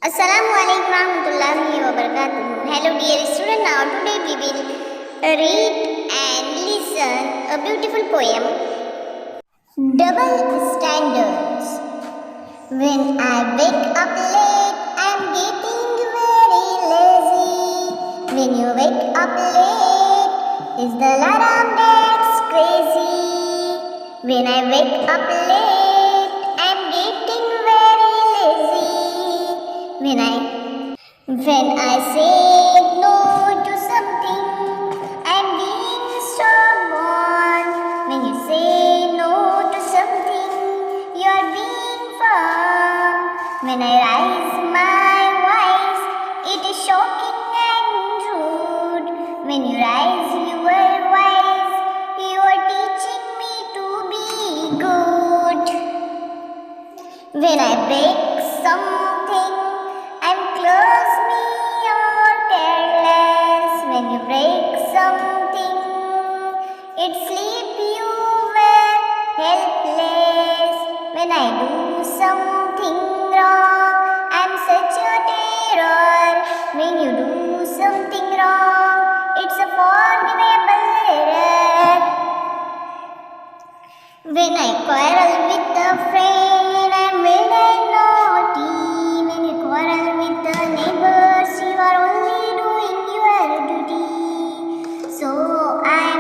Assalamu alaikum warahmatullahi wabarakatuh. Hello dear student, now today we will read and listen a beautiful poem. Double Standards. When I wake up late, I'm getting very lazy. When you wake up late, is the alarm that's crazy. When I wake up late, I'm getting very lazy. When I say no to something, I'm being stubborn. When you say no to something, you're being firm. When I raise my voice, it is shocking and rude. When you raise your voice, you are teaching me to be good. When I break something, I'm close me or careless. When you break something, it sleep you were helpless. When I do something wrong, I'm such a terror. When you do something wrong, it's a forgivable error. When I quarrel with a friend, I'm very naughty. When you quarrel with the neighbors, you are only doing your duty. So I